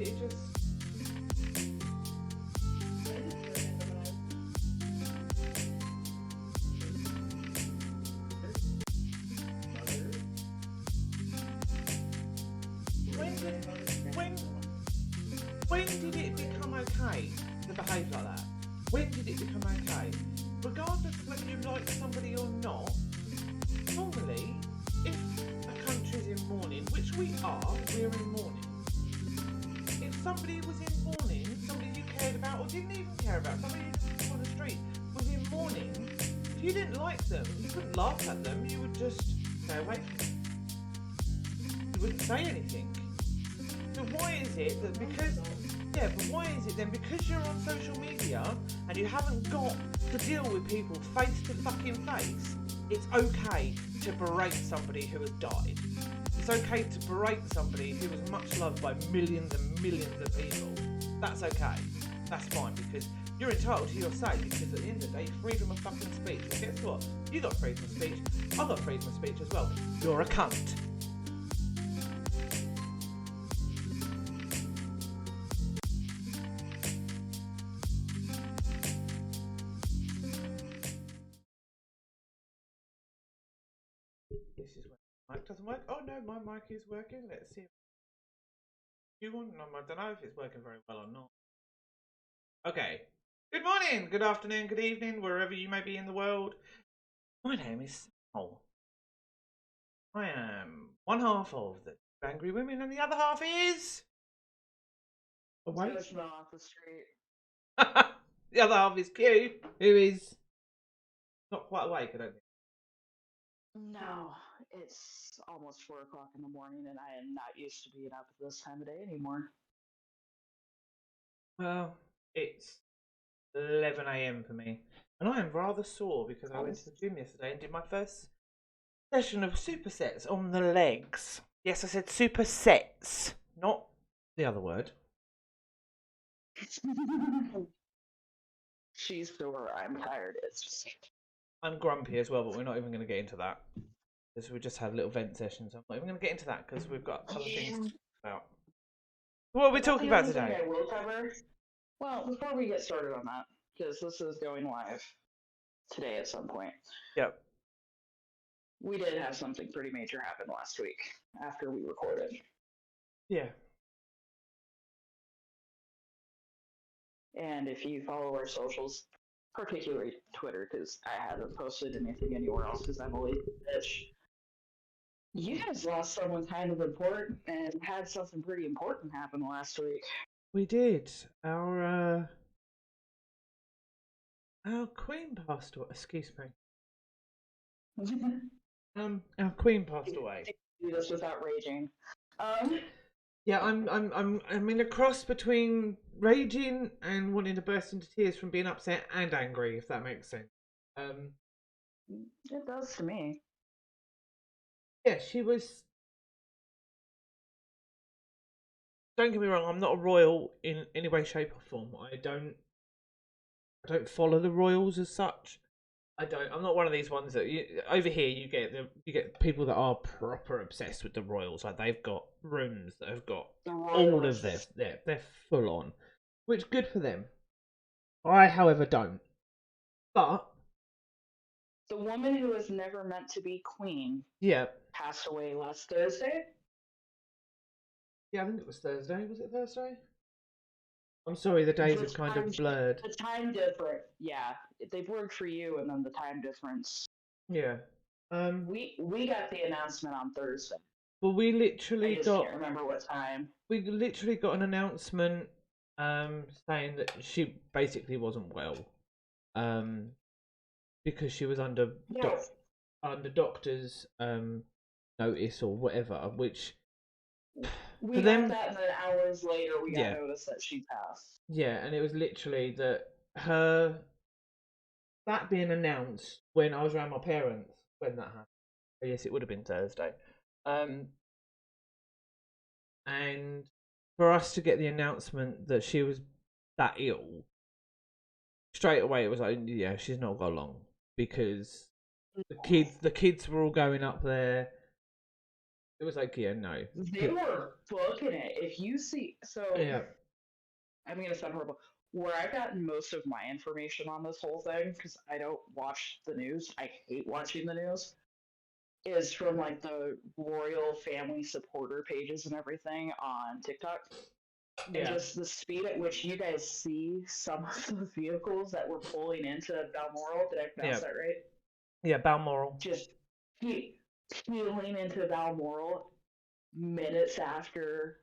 it just... When did it become okay to behave like that? When did it become okay? Regardless of whether you like somebody or not, normally, if a country's in mourning, which we are, we're in mourning. If somebody was in mourning, somebody you cared about or didn't even care about, somebody you just saw on the street was in mourning, if you didn't like them, you wouldn't laugh at them, you would just stay away from them. You wouldn't say anything. So why is it that why is it then because you're on social media and you haven't got to deal with people face to fucking face, it's okay to berate somebody who has died. It's okay to berate somebody who was much loved by millions and millions of people. That's okay. That's fine because you're entitled to your say because at the end of the day, freedom of fucking speech. Well, guess what? You got freedom of speech. I've got freedom of speech as well. You're a cunt. This is when my mic doesn't work. Oh no, my mic is working. Let's see. You want? No, I don't know if it's working very well or not. Okay. Good morning, good afternoon, good evening, wherever you may be in the world. My name is Sal. I am one half of the Angry Women, and the other half is awake. Off the street. The other half is Q, who is not quite awake, I don't think. No, it's almost 4 o'clock in the morning, and I am not used to being up at this time of day anymore. Well, it's 11 a.m. for me, and I am rather sore because I went to the gym yesterday and did my first session of supersets on the legs. Yes, I said supersets, not the other word. She's sore. I'm tired. It's just... I'm grumpy as well, but we're not even going to get into that. Because we just had little vent sessions. I'm not even going to get into that because we've got other things to talk about. What are we talking about today? I will cover. Well, before we get started on that, because this is going live today at some point. Yep. We did have something pretty major happen last week after we recorded. Yeah. And if you follow our socials, particularly Twitter, because I haven't posted anything anywhere else because I'm a lazy bitch. You guys lost someone kind of important and had something pretty important happen last week. We did. Our queen passed away. Excuse me. Our queen passed away. Do this without raging. Yeah, I'm in a cross between raging and wanting to burst into tears from being upset and angry, if that makes sense. It does to me. Yeah, she was. Don't get me wrong, I'm not a royal in any way, shape, or form. I don't follow the royals as such. I'm not one of these ones that over here you get people that are proper obsessed with the royals. Like they've got rooms that have got all of this. They're full on, which good for them. I, however, don't. But the woman who was never meant to be queen, passed away last Thursday. Yeah, I think it was Thursday. Was it Thursday? I'm sorry, the days have kind of blurred. The time difference, yeah, they blurred for you, and then the time difference. Yeah. We got the announcement on Thursday. Well, we literally got. Can't remember what time. We literally got an announcement, saying that she basically wasn't well, because she was under doctor's notice or whatever, which. We got that, and then hours later we got notice that she passed. Yeah, and it was literally that being announced when I was around my parents when that happened. Oh, yes, it would have been Thursday. And for us to get the announcement that she was that ill, straight away it was like, yeah, she's not got long, because the kids were all going up there. It was like, yeah, no. They were booking it. If you see, so Yeah. I'm gonna sound horrible. Where I've gotten most of my information on this whole thing, because I don't watch the news, I hate watching the news, is from like the royal family supporter pages and everything on TikTok. And Yeah. just the speed at which you guys see some of the vehicles that were pulling into Balmoral, did I pronounce Yeah. that right? Yeah, Balmoral. Just peeling into Balmoral minutes after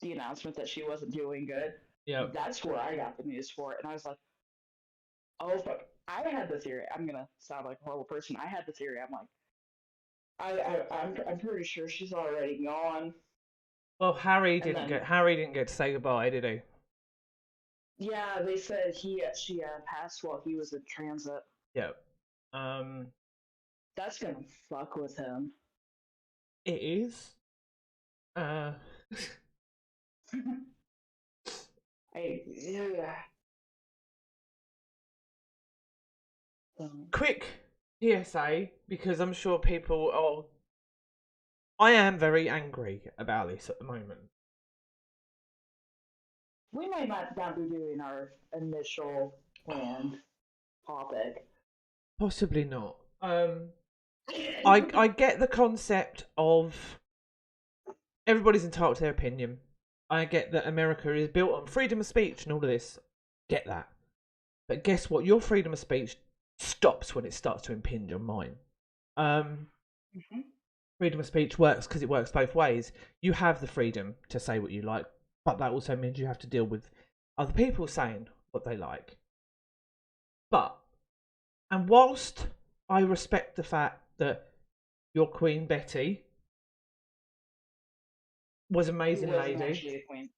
the announcement that she wasn't doing good. Yeah. That's where I got the news for it. And I was like, oh, fuck. I had the theory. I'm going to sound like a horrible person. I had the theory. I'm like, I'm pretty sure she's already gone. Well, Harry And didn't then, get to say goodbye, did he? yeah, they said she passed while he was in transit. Yeah. That's going to fuck with him. It is. Yeah. Quick PSA, because I'm sure people are. I am very angry about this at the moment. We might not be doing our initial planned topic. Possibly not. I get the concept of everybody's entitled to their opinion. I get that America is built on freedom of speech and all of this. Get that. But guess what? Your freedom of speech stops when it starts to impinge on mine. Freedom of speech works because it works both ways. You have the freedom to say what you like, but that also means you have to deal with other people saying what they like. And whilst I respect the fact that your Queen Betty was an amazing lady. Actually a queen.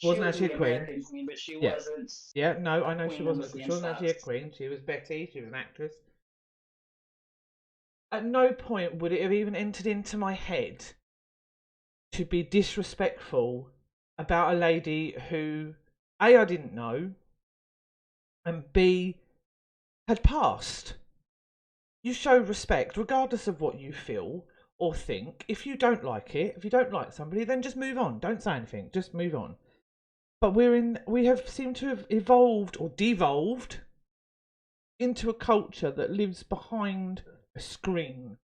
Wasn't actually a queen. American queen, but she Yeah. wasn't. Yeah, no, I know Queen she of wasn't. the She wasn't actually a Stats. queen. She was Betty. She was an actress. At no point would it have even entered into my head to be disrespectful about a lady who A, I didn't know, and B, had passed. You show respect regardless of what you feel or think. If you don't like it, if you don't like somebody, then just move on. Don't say anything. Just move on. But we have seemed to have evolved or devolved into a culture that lives behind a screen.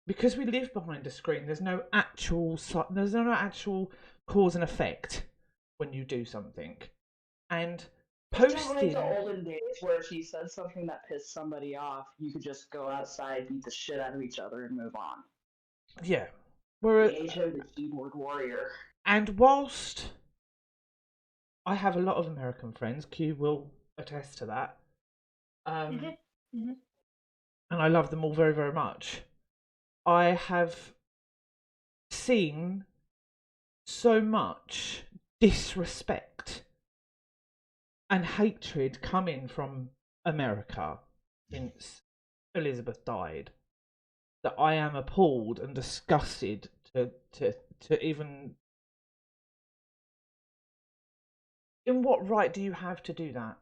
Because we live behind a screen, there's no actual cause and effect when you do something. And It's not like posting, the olden days where if you said something that pissed somebody off, you could just go outside, beat the shit out of each other, and move on. yeah. The age of the keyboard warrior. And whilst I have a lot of American friends, Q will attest to that. And I love them all very, very much. I have seen so much disrespect and hatred coming from America since Elizabeth died that I am appalled and disgusted to even. In what right do you have to do that?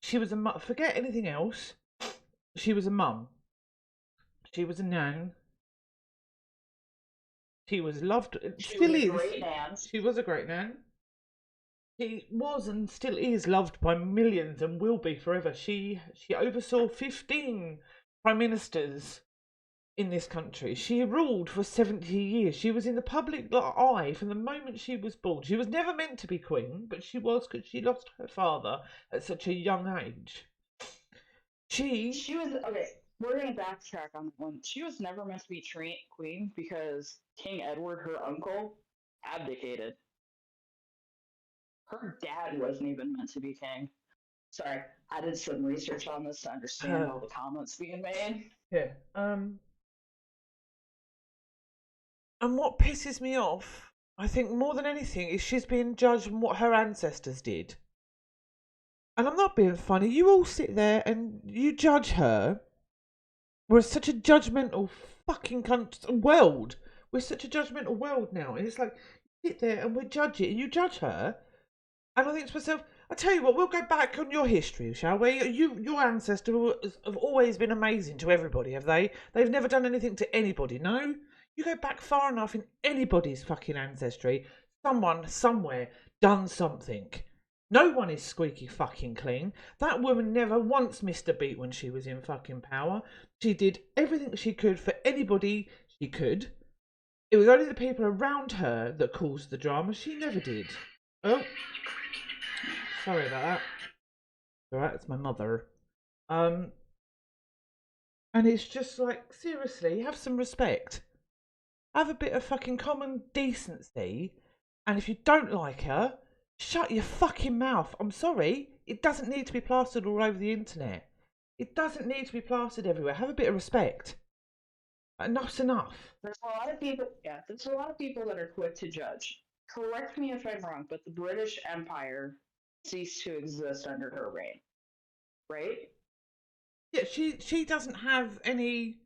She was a mum. Forget anything else. She was a mum. She was a nan. She was loved. Still is. She was a great nan. She was and still is loved by millions and will be forever. She oversaw 15 prime ministers in this country. She ruled for 70 years. She was in the public eye from the moment she was born. She was never meant to be queen, but she was because she lost her father at such a young age. She was okay. We're gonna backtrack on that one. She was never meant to be queen because King Edward, her uncle, abdicated. Her dad wasn't even meant to be king. Sorry, I did some research on this to understand all the comments being made. Yeah. And what pisses me off, I think more than anything, is she's being judged on what her ancestors did. And I'm not being funny. You all sit there and you judge her. We're such a judgmental fucking world. We're such a judgmental world now. And it's like, you sit there and we judge it and you judge her. And I think to myself, I tell you what, we'll go back on your history, shall we? Your ancestors have always been amazing to everybody, have they? They've never done anything to anybody, no? You go back far enough in anybody's fucking ancestry, someone, somewhere, done something. No one is squeaky fucking clean. That woman never once missed a beat when she was in fucking power. She did everything she could for anybody she could. It was only the people around her that caused the drama. She never did. Oh, sorry about that. Alright, it's my mother. And it's just like, seriously, have some respect. Have a bit of fucking common decency. And if you don't like her, shut your fucking mouth. I'm sorry. It doesn't need to be plastered all over the internet. It doesn't need to be plastered everywhere. Have a bit of respect. Enough's enough. There's a lot of people, yeah, there's a lot of people that are quick to judge. Correct me if I'm wrong, but the British Empire ceased to exist under her reign, right? Yeah, she doesn't have any.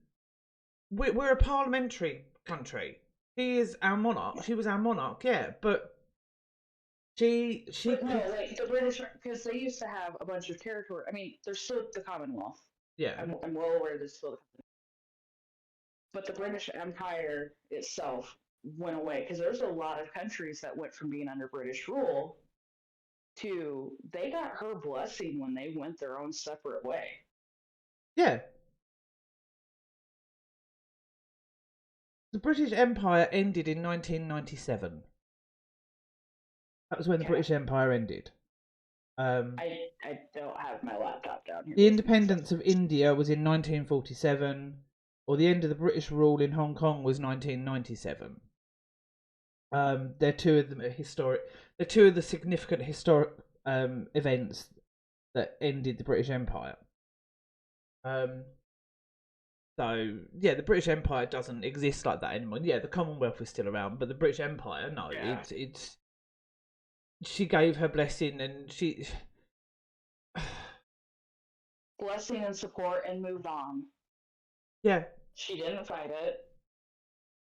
We're a parliamentary country. She is our monarch. She was our monarch, yeah, but she But no, like the British, because they used to have a bunch of territory. I mean, there's still the Commonwealth. yeah. I'm well aware there's still the but the British Empire itself went away because there's a lot of countries that went from being under British rule to they got her blessing when they went their own separate way. Yeah. The British Empire ended in 1997. That was when the British Empire ended. I don't have my laptop down here. The independence of India was in 1947, or the end of the British rule in Hong Kong was 1997. They're two of the historic. They're two of the significant historic events that ended the British Empire. So yeah, the British Empire doesn't exist like that anymore. Yeah, the Commonwealth is still around, but the British Empire, no, Yeah. it's. She gave her blessing, and she blessing and support and moved on. Yeah. She didn't fight it.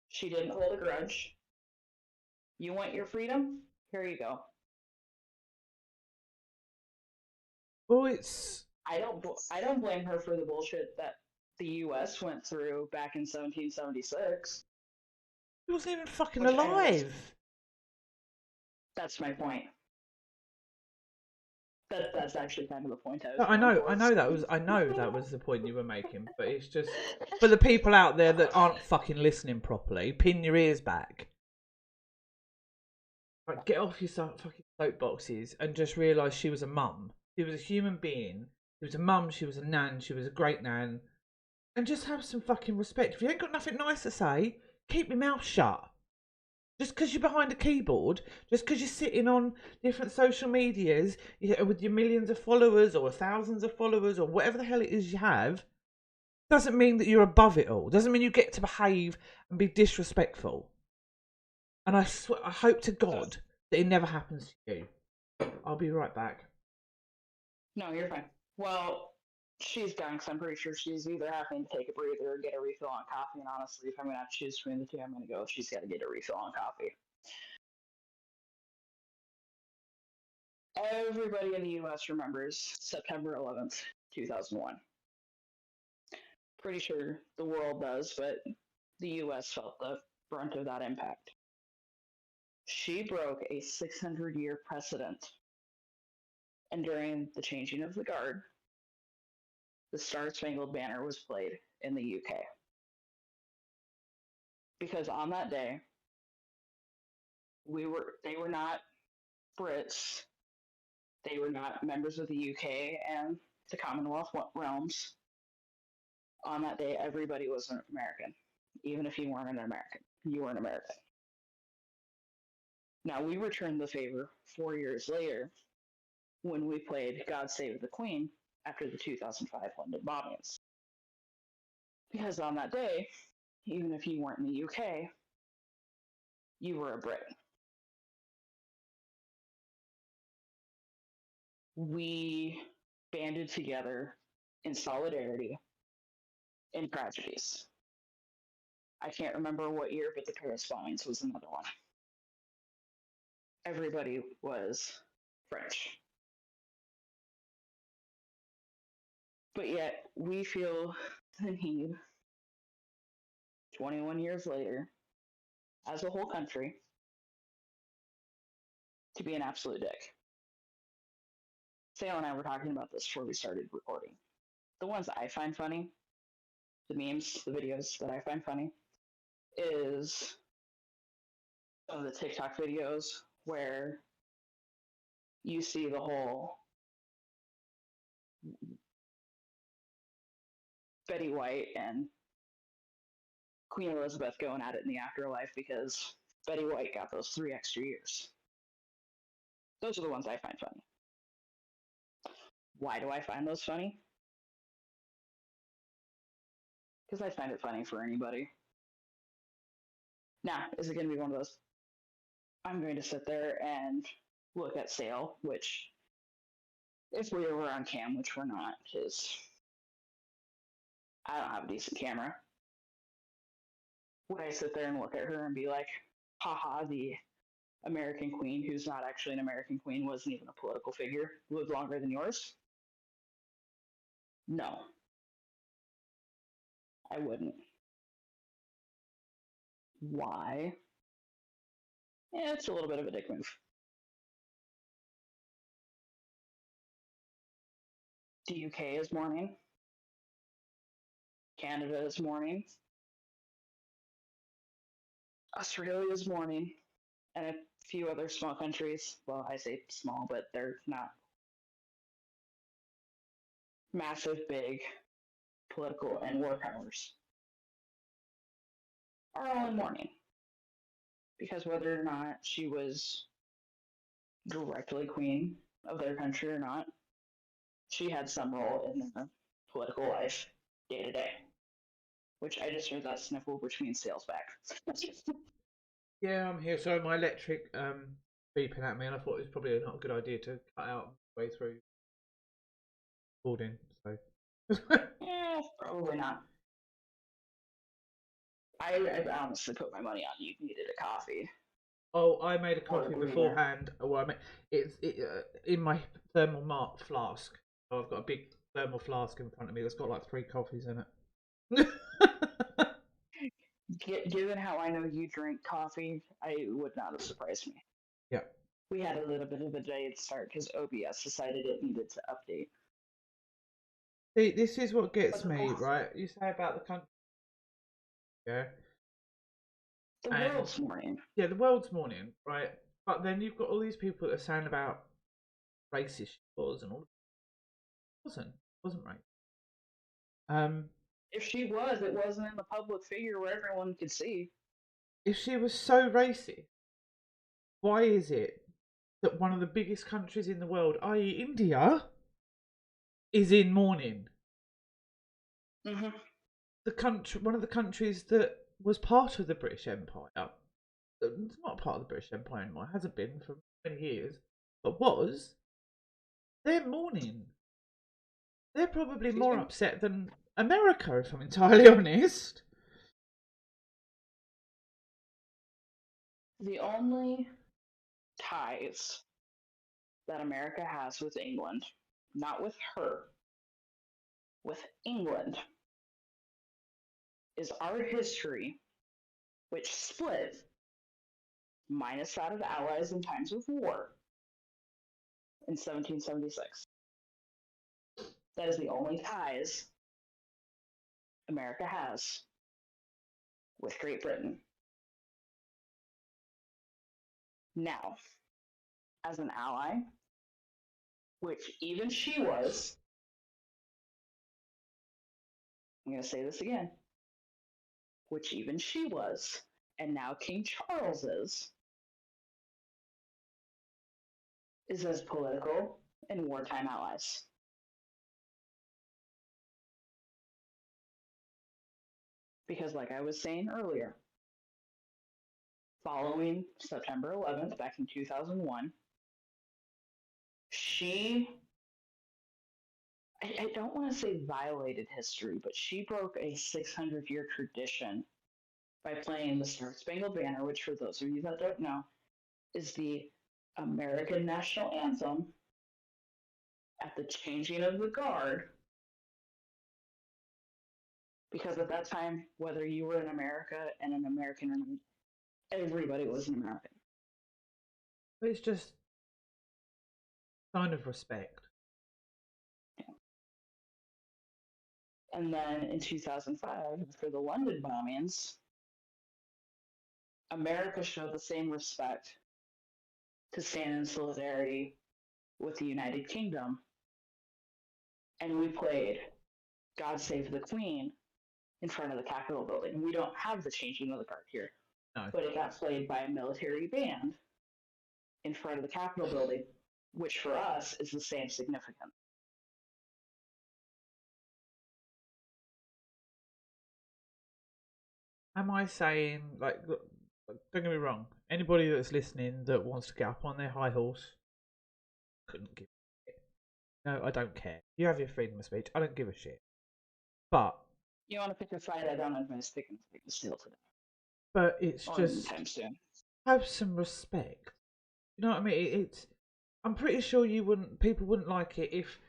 She didn't hold a grudge. You want your freedom? Here you go. Well, it's. I don't blame her for the bullshit that the U.S. went through back in 1776. She wasn't even fucking alive. That's my point. That's actually kind of the point I was. I know that was the point you were making, but it's just for the people out there that aren't fucking listening properly. Pin your ears back. Like, get off your fucking soapboxes and just realise she was a mum. She was a human being. She was a mum. She was a nan. She was a great nan. And just have some fucking respect. If you ain't got nothing nice to say, keep your mouth shut. Just because you're behind a keyboard, just because you're sitting on different social medias with your millions of followers or thousands of followers or whatever the hell it is you have, doesn't mean that you're above it all. Doesn't mean you get to behave and be disrespectful. And I hope to God that it never happens to you. I'll be right back. No, you're fine. Well, she's done because I'm pretty sure she's either having to take a breather or get a refill on coffee. And honestly, if I'm going to have to choose between the two, I'm going to go. She's got to get a refill on coffee. Everybody in the U.S. remembers September 11th, 2001. Pretty sure the world does, but the U.S. felt the brunt of that impact. She broke a 600-year precedent. And during the changing of the guard, the Star-Spangled Banner was played in the UK. Because on that day, they were not Brits, they were not members of the UK and the Commonwealth realms. On that day, everybody was an American. Even if you weren't an American, you were an American. Now, we returned the favor 4 years later when we played God Save the Queen after the 2005 London bombings. Because on that day, even if you weren't in the UK, you were a Brit. We banded together in solidarity in tragedies. I can't remember what year, but the Paris bombings was another one. Everybody was French. But yet, we feel the need, 21 years later, as a whole country, to be an absolute dick. Sale and I were talking about this before we started recording. The ones I find funny, the memes, the videos that I find funny, is some of the TikTok videos where you see the whole Betty White and Queen Elizabeth going at it in the afterlife because Betty White got those 3 extra years. Those are the ones I find funny. Why do I find those funny? Because I find it funny for anybody. Now, is it going to be one of those? I'm going to sit there and look at Sale, which, if we were on cam, which we're not, because I don't have a decent camera, would I sit there and look at her and be like, haha, the American queen, who's not actually an American queen, wasn't even a political figure, lived longer than yours? No. I wouldn't. Why? Yeah, it's a little bit of a dick move. The UK is mourning. Canada is mourning. Australia is mourning. And a few other small countries. Well, I say small, but they're not massive, big political and war powers. Are all in mourning. Because whether or not she was directly queen of their country or not, she had some role in their political life day to day. Which I just heard that sniffle, which means Sale's back. Yeah, I'm here. Sorry, my electric beeping at me, and I thought it was probably not a good idea to cut out way through recording. So, Probably not. I honestly put my money on you needed a coffee. oh, I made a coffee beforehand. Well, I mean, it's in my thermal flask. So I've got a big thermal flask in front of me that's got like 3 coffees in it. Given how I know you drink coffee, I would not have surprised me. Yeah. We had a little bit of a delayed start because OBS decided it needed to update. See, this is what gets me, right? You say about the country. Yeah. The world's mourning. Yeah, the world's mourning, right? But then you've got all these people that are saying about racist she was and all. It wasn't right. If she was, it wasn't in the public figure where everyone could see. If she was so racist, why is it that one of the biggest countries in the world, i.e. India, is in mourning? Mm-hmm. One of the countries that was part of the British Empire. It's not part of the British Empire anymore. It hasn't been for many years, but was. They're mourning. They're probably more upset than America, if I'm entirely honest. The only ties that America has with England, not with her, with England, is our history, which split, minus that of the Allies in times of war, in 1776. That is the only ties America has with Great Britain. Now, as an ally, which even she was, I'm going to say this again, which even she was, and now King Charles is as political and wartime allies. Because, like I was saying earlier, following September 11th back in 2001, I don't want to say violated history, but she broke a 600-year tradition by playing the Star Spangled Banner, which, for those of you that don't know, is the American national anthem at the changing of the guard Because at that time, whether you were in America and an American or not, everybody was an American. But it's just sign of respect. And then in 2005, after the London bombings, America showed the same respect to stand in solidarity with the United Kingdom. And we played God Save the Queen in front of the Capitol building. We don't have the changing of the guard here, No. but it got played by a military band in front of the Capitol building, which for us is the same significance. Am I saying, like, look, don't get me wrong, anybody that's listening that wants to get up on their high horse, couldn't give a shit. No, I don't care. You have your freedom of speech. I don't give a shit. But You want to pick a fight? I don't advise picking a fight still today. But it's or just anytime soon. Have some respect. You know what I mean? It's. I'm pretty sure people wouldn't like it if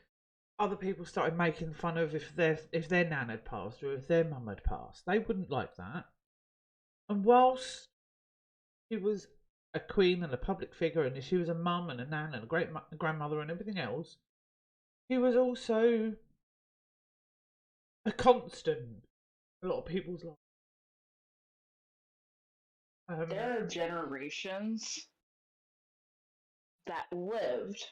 other people started making fun of if their nan had passed or if their mum had passed. They wouldn't like that. And whilst she was a queen and a public figure, and she was a mum and a nan and a great grandmother and everything else, she was also a constant in a lot of people's lives. There are generations that lived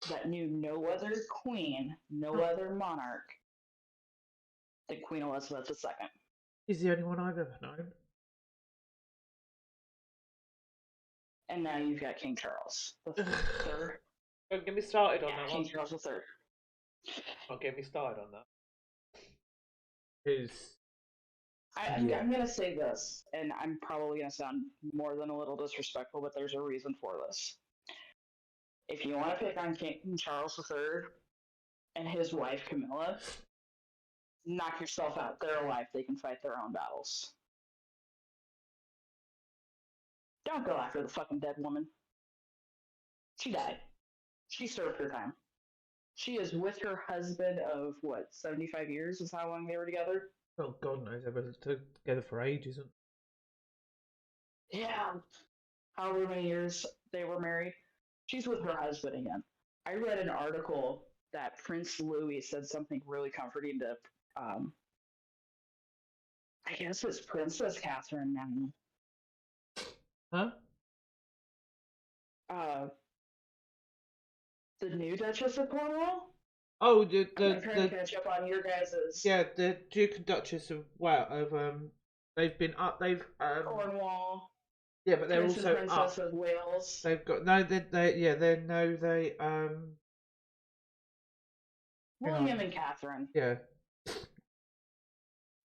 that knew no other queen, no other monarch than Queen Elizabeth II. She's the only one I've ever known. And now you've got King Charles the Third. Don't get me started on that King one. Charles III. Don't get me started on that. Who's I'm going to say this, and I'm probably going to sound more than a little disrespectful, but there's a reason for this. If you want to pick on King Charles III and his wife Camilla, knock yourself out. They're alive. They can fight their own battles. Don't go after the fucking dead woman. She died. She served her time. She is with her husband of, 75 years is how long they were together? Oh, God knows. They've been together for ages. Yeah. However many years they were married. She's with her husband again. I read an article that Prince Louis said something really comforting to, I guess it's Princess Catherine now. Huh? The new Duchess of Cornwall? Oh, I'm trying to catch up on your guys's. Yeah, the Duke and Duchess of they've been up. They've Cornwall. Yeah, but they're Prince also and Princess of Wales. They've got William and Catherine. Yeah.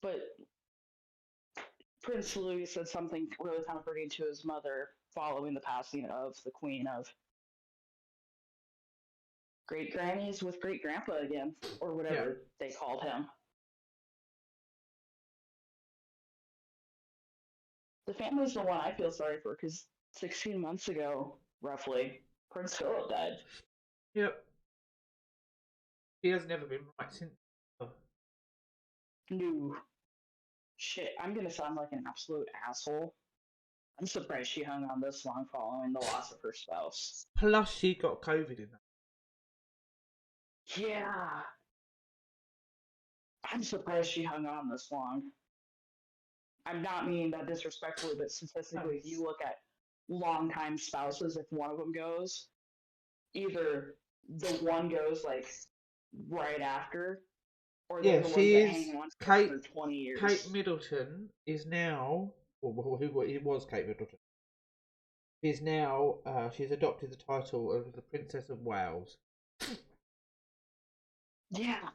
But Prince Louis said something really comforting to his mother following the passing of the Queen of Great Granny's with Great Grandpa again, or whatever they called him. The family's the one I feel sorry for because 16 months ago, roughly, Prince Philip died. Yep. He has never been right since. No. Shit, I'm gonna sound like an absolute asshole. I'm surprised she hung on this long following the loss of her spouse. Plus, she got COVID in that. Yeah. I'm surprised she hung on this long. I'm not meaning that disrespectfully, but statistically, if you look at longtime spouses, if one of them goes, either the one goes like right after, or the other she one's is. hanging on Kate, for 20 years. Kate Middleton is now, it was Kate Middleton. Is now. She's adopted the title of the Princess of Wales. Yeah.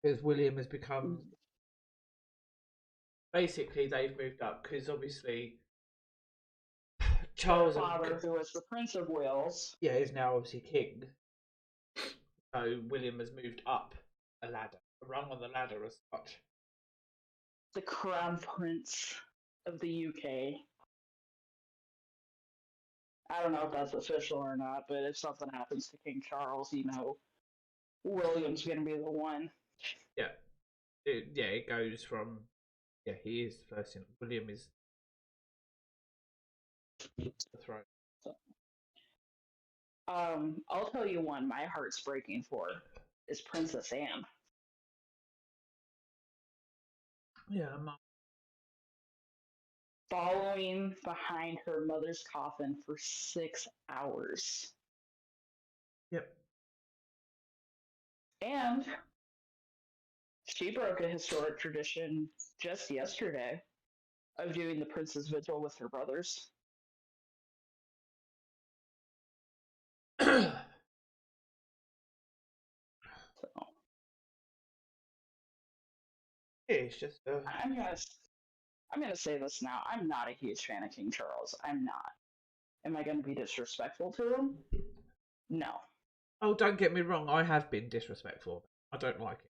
Because William has become. Basically, they've moved up because obviously Charles, her father, who was the Prince of Wales, is now obviously king. So William has moved up a ladder, a rung on the ladder as such. The Crown Prince of the UK. I don't know if that's official or not, but if something happens to King Charles, William's going to be the one. Yeah, it goes from he is the first in. William is the throne. So, I'll tell you one my heart's breaking for is Princess Anne. Yeah, Following behind her mother's coffin for 6 hours. yep. And she broke a historic tradition just yesterday of doing the Princess Vigil with her brothers. So, It's just I'm gonna say this now. I'm not a huge fan of King Charles. I'm not. Am I gonna be disrespectful to him? No. Oh, don't get me wrong. I have been disrespectful. I don't like him.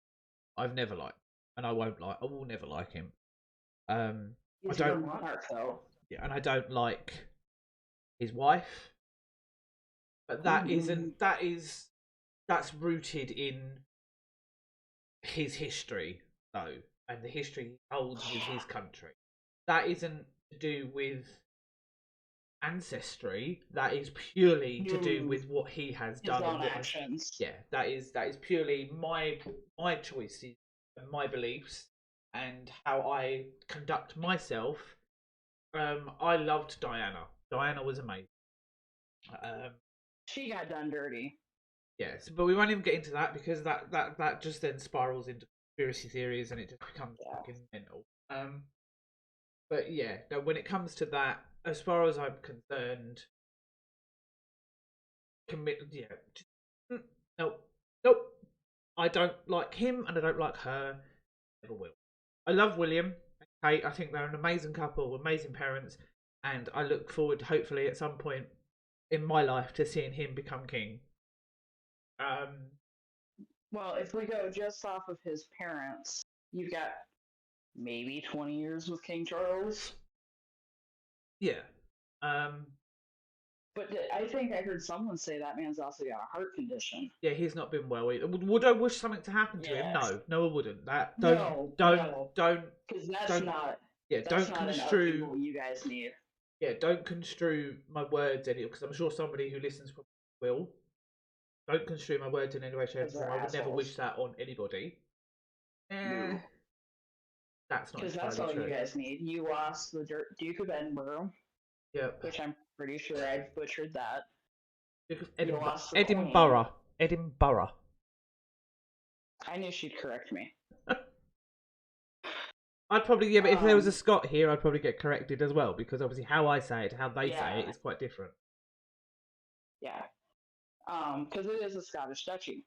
I've never liked, him, and I won't like. I will never like him. I He's don't. your monarch, though. Yeah, and I don't like his wife. But that isn't. That's rooted in his history, though, and the history he holds with his country. That isn't to do with ancestry. That is purely to do with what he has done His and own what actions. that is purely my choices and my beliefs and how I conduct myself. I loved Diana. Diana was amazing. She got done dirty. Yes, but we won't even get into that because that just then spirals into conspiracy theories and it just becomes fucking mental. But yeah, no, when it comes to that, as far as I'm concerned, nope, nope. I don't like him and I don't like her. Never will. I love William. Okay, I think they're an amazing couple, amazing parents, and I look forward, hopefully, at some point in my life, to seeing him become king. Well, if we go just off of his parents, you've got maybe 20 years with King Charles. Yeah. But I think I heard someone say that man's also got a heart condition. Yeah, he's not been well either. Would I wish something to happen to him? No, I wouldn't. Don't, because that's not. Yeah, That's don't not an construe. upheaval you guys need. Yeah, don't construe my words any because I'm sure somebody who listens will. Don't construe my words in any way, shape, or form. I would never wish that on anybody. No. That's not Because that's entirely all you true. guys need. You lost the Duke of Edinburgh. Yep. Which I'm pretty sure I butchered that. Duke of Edinburgh. You lost the Edinburgh. Queen. Edinburgh. I knew she'd correct me. I'd probably but if there was a Scot here, I'd probably get corrected as well because obviously how I say it, how they say it is quite different. Yeah. Because it is a Scottish duchy.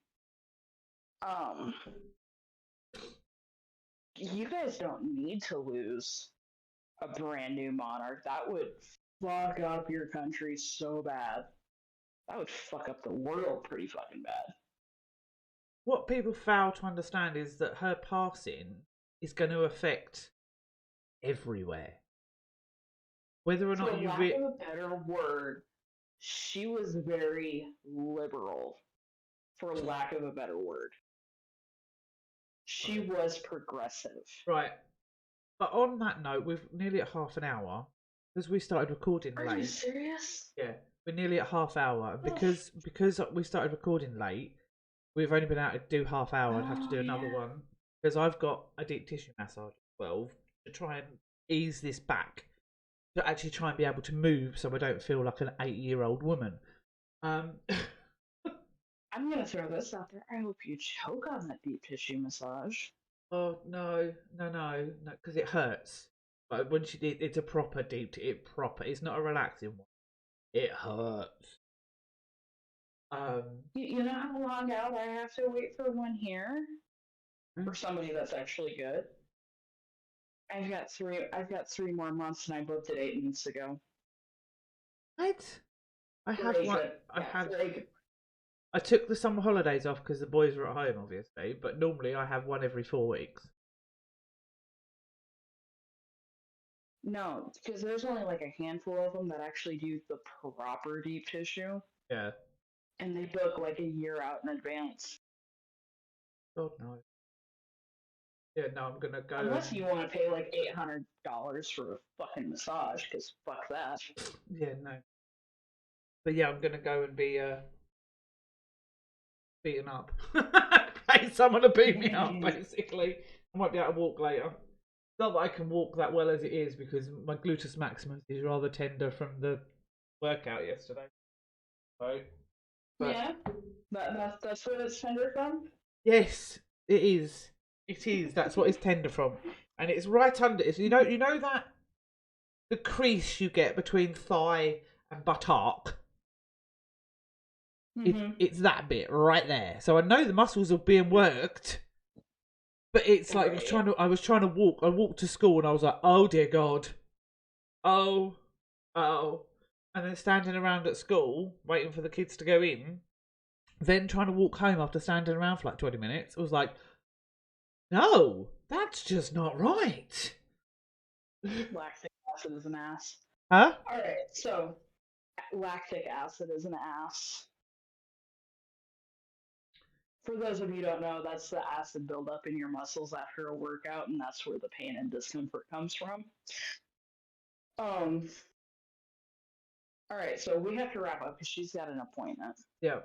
You guys don't need to lose a brand new monarch. That would fuck up your country so bad. That would fuck up the world pretty fucking bad. What people fail to understand is that her passing is going to affect everywhere. Whether or not you For lack of a better word, she was very liberal. For lack of a better word, she was progressive. Right. But on that note, we're nearly at half an hour because we started recording late. Are you serious? Yeah, we're nearly at half hour because we started recording late. We've only been able to do half hour and have to do another one because I've got a deep tissue massage at 12 to try and ease this back to actually try and be able to move so I don't feel like an 8-year-old woman. I'm gonna throw this out there. I hope you choke on that deep tissue massage. Oh no, because it hurts. But when she did, it's a proper deep. It's not a relaxing one. It hurts. You know how long out I have to wait for one here for somebody that's actually good. I've got 3 more months, and I booked it 8 months ago. What? I have one. Good. I took the summer holidays off because the boys were at home, obviously. But normally I have one every 4 weeks. No, because there's only like a handful of them that actually do the proper deep tissue. Yeah. And they book like a year out in advance. God no. Yeah, no, I'm gonna go. Unless you want to pay like $800 for a fucking massage, because fuck that. Yeah, no. But yeah, I'm gonna go and be beaten up. Pay someone to beat me up, basically. I might be able to walk later. Not that I can walk that well as it is, because my gluteus maximus is rather tender from the workout yesterday. Right? But Yeah, that's where it's tender from. yes, it is. It is. That's what it's tender from, and it's right under. It's, you know that the crease you get between thigh and buttock. It's that bit right there. So I know the muscles are being worked, but it's like Right. I was trying to walk. I walked to school and I was like, oh dear God, oh, and then standing around at school waiting for the kids to go in, then trying to walk home after standing around for like 20 minutes. I was like, no, that's just not right. Lactic acid is an ass. Huh? Alright, so lactic acid is an ass. For those of you who don't know, that's the acid buildup in your muscles after a workout, and that's where the pain and discomfort comes from. Alright, so we have to wrap up because she's got an appointment. Yeah.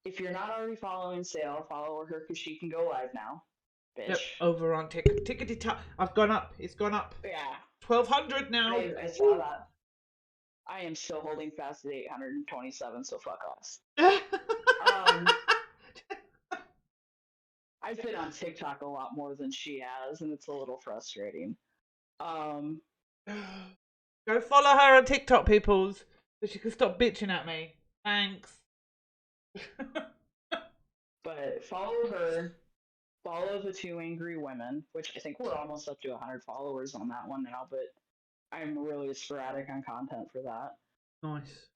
If you're not already following Sale, follow her because she can go live now. Bitch. Yep. Over on tickety top. I've gone up. It's gone up. Yeah. 1,200 now. I saw that. I am still holding fast at 827, so fuck off. I've been on TikTok a lot more than she has, and it's a little frustrating. Go follow her on TikTok, peoples, so she can stop bitching at me. Thanks. But follow her. Follow the Two Angry Women, which I think we're almost up to 100 followers on that one now, but I'm really sporadic on content for that. Nice.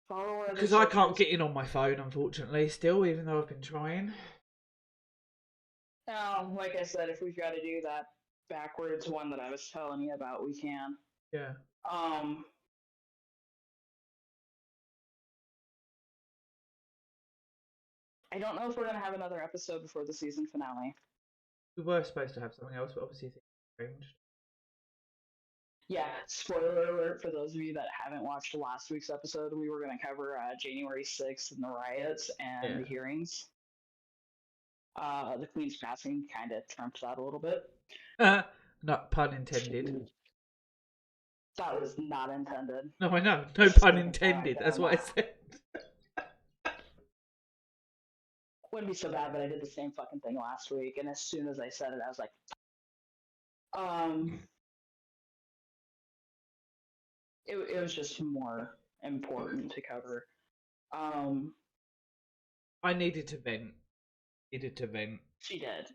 Follow her because I can't get in on my phone, unfortunately, still, even though I've been trying. Like I said, if we've got to do that backwards one that I was telling you about, we can. Yeah. I don't know if we're going to have another episode before the season finale. We were supposed to have something else, but obviously things changed. Yeah, spoiler alert for those of you that haven't watched last week's episode, we were going to cover January 6th and the riots and the hearings. The Queen's passing kind of trumped that a little bit. Not pun intended. That was not intended. No, I know. No pun intended. That's what I said. Wouldn't be so bad, but I did the same fucking thing last week, and as soon as I said it, I was like, it was just more important to cover. I needed to vent. She did.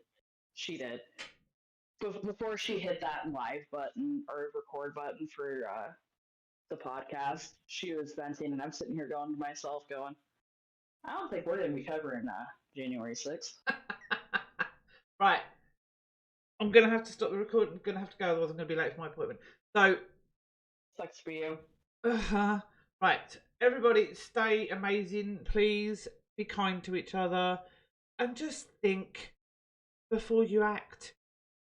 Before she hit that live button or record button for the podcast, she was venting, and I'm sitting here going to myself, I don't think we're going to be covering January 6th. Right. I'm going to have to stop the recording. I'm going to have to go, otherwise I'm going to be late for my appointment. So. Sucks for you. Right. Everybody stay amazing. Please be kind to each other. And just think before you act.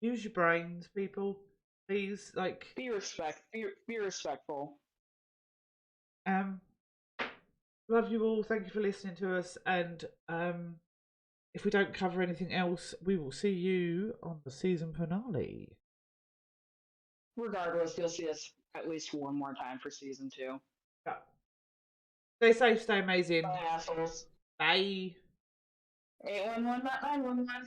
Use your brains, people. Please, be respectful. Love you all. Thank you for listening to us. And if we don't cover anything else, we will see you on the season finale. Regardless, you'll see us at least one more time for season 2. Yeah. Stay safe, stay amazing. Bye, assholes. Bye. 811, not 911.